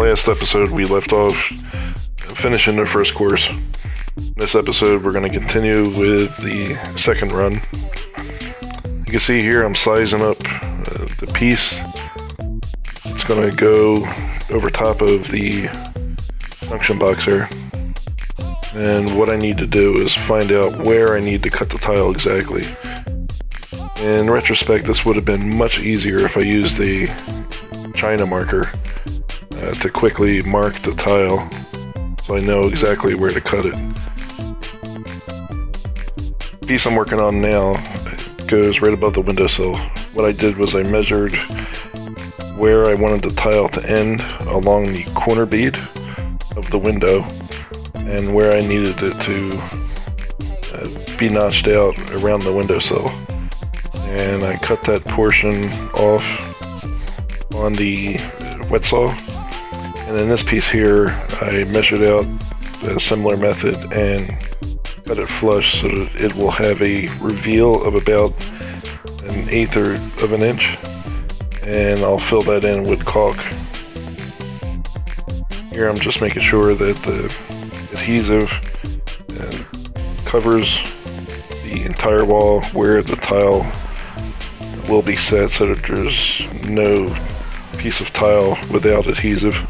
last episode, we left off finishing the first course. This episode, we're going to continue with the second run. You can see here I'm sizing up the piece. It's going to go over top of the junction box here. And what I need to do is find out where I need to cut the tile exactly. In retrospect, this would have been much easier if I used the China marker to quickly mark the tile so I know exactly where to cut it. The piece I'm working on now goes right above the windowsill. What I did was I measured where I wanted the tile to end along the corner bead of the window and where I needed it to be notched out around the windowsill. And I cut that portion off on the wet saw. And then this piece here, I measured out a similar method and cut it flush so that it will have a reveal of about 1/8 of an inch. And I'll fill that in with caulk. Here I'm just making sure that the adhesive covers the entire wall where the tile will be set so that there's no piece of tile without adhesive.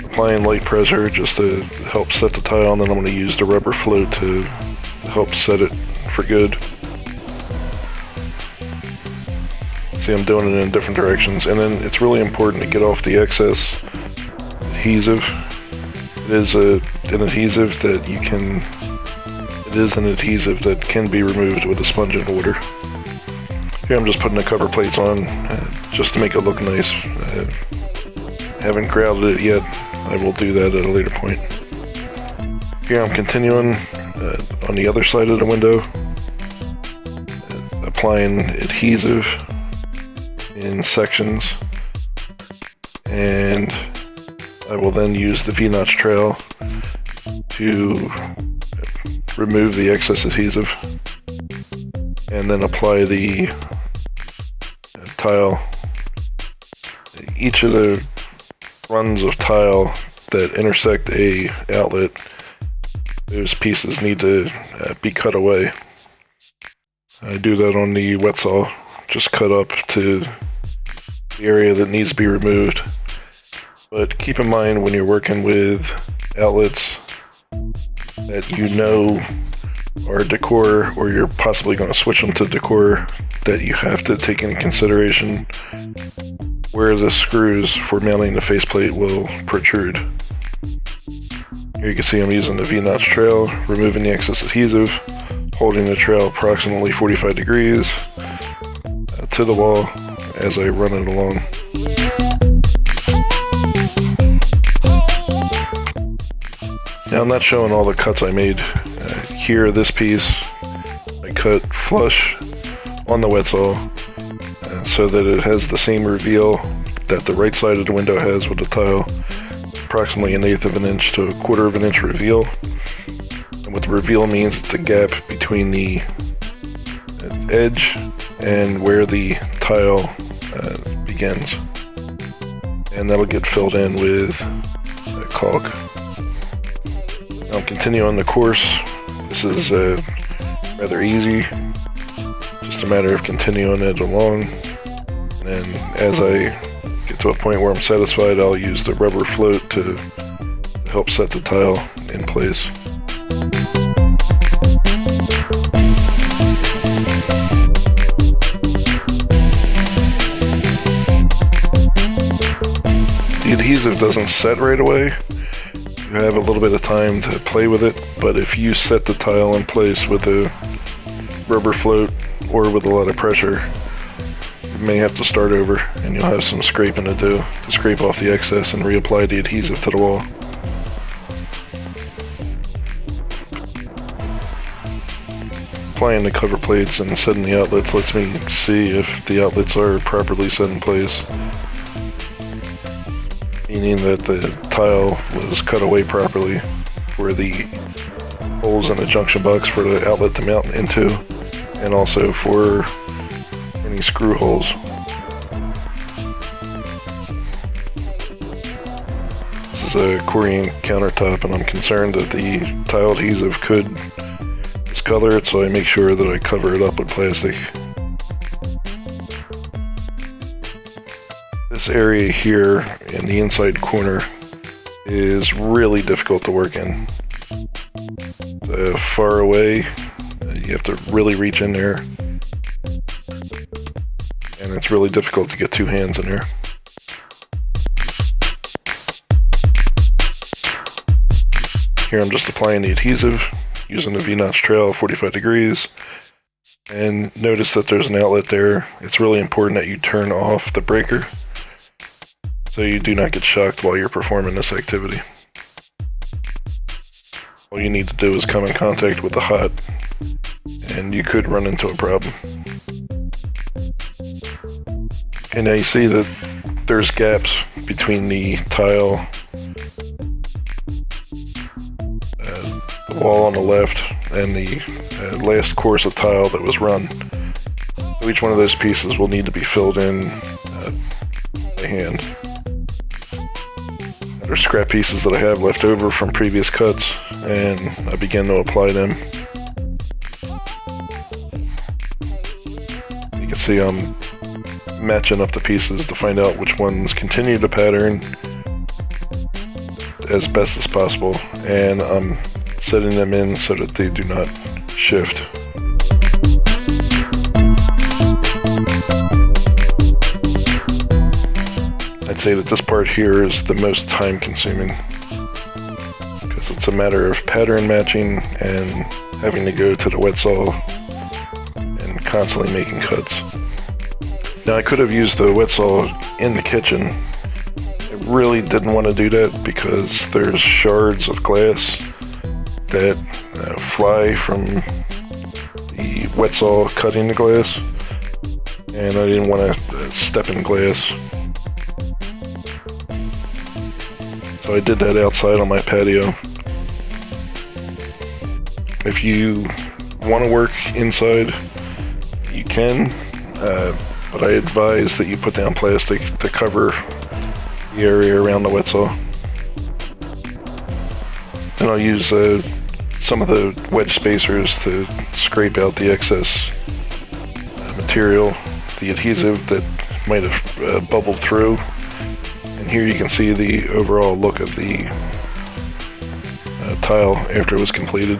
Applying light pressure just to help set the tile, and then I'm going to use the rubber float to help set it for good. See, I'm doing it in different directions, and then it's really important to get off the excess adhesive. It is an adhesive that can be removed with a sponge and water. Here I'm just putting the cover plates on just to make it look nice. Haven't grouted it yet. I will do that at a later point. Here I'm continuing on the other side of the window, applying adhesive in sections, and I will then use the V-notch trowel to remove the excess adhesive and then apply the tile. Each of the runs of tile that intersect a outlet, those pieces need to be cut away. I do that on the wet saw, just cut up to the area that needs to be removed. But keep in mind when you're working with outlets that you know are decor, or you're possibly going to switch them to decor, that you have to take into consideration where the screws for mounting the faceplate will protrude. Here you can see I'm using the V-notch trowel, removing the excess adhesive, holding the trowel approximately 45 degrees to the wall as I run it along. Now I'm not showing all the cuts I made. Here, this piece I cut flush on the wet saw so that it has the same reveal that the right side of the window has with the tile, approximately 1/8 of an inch to 1/4 of an inch reveal. And what the reveal means, it's a gap between the edge and where the tile begins. And that'll get filled in with caulk. I'll continue on the course. This is rather easy, just a matter of continuing it along. And as I get to a point where I'm satisfied, I'll use the rubber float to help set the tile in place. The adhesive doesn't set right away. You have a little bit of time to play with it, but if you set the tile in place with a rubber float or with a lot of pressure, you may have to start over and you'll have some scraping to do to scrape off the excess and reapply the adhesive to the wall. Applying the cover plates and setting the outlets lets me see if the outlets are properly set in place, meaning that the tile was cut away properly where the holes in the junction box for the outlet to mount into, and also for any screw holes. a Korean countertop, and I'm concerned that the tile adhesive could discolor it, so I make sure that I cover it up with plastic. This area here in the inside corner is really difficult to work in. Far away, you have to really reach in there, and it's really difficult to get two hands in there. Here I'm just applying the adhesive using the V-notch trowel, 45 degrees, and notice that there's an outlet there. It's really important that you turn off the breaker so you do not get shocked while you're performing this activity. All you need to do is come in contact with the hot, and you could run into a problem. And now you see that there's gaps between the tile, the wall on the left, and the last course of tile that was run. So each one of those pieces will need to be filled in by hand. There's scrap pieces that I have left over from previous cuts, and I begin to apply them. You can see I'm matching up the pieces to find out which ones continue to pattern as best as possible, and I'm setting them in so that they do not shift. I'd say that this part here is the most time consuming because it's a matter of pattern matching and having to go to the wet saw and constantly making cuts. Now I could have used the wet saw in the kitchen. I really didn't want to do that because there's shards of glass that fly from the wet saw cutting the glass, and I didn't want to step in glass. So I did that outside on my patio. If you want to work inside, you can, but I advise that you put down plastic to cover the area around the wet saw. And I'll use some of the wedge spacers to scrape out the excess material, the adhesive that might have bubbled through. And here you can see the overall look of the tile after it was completed.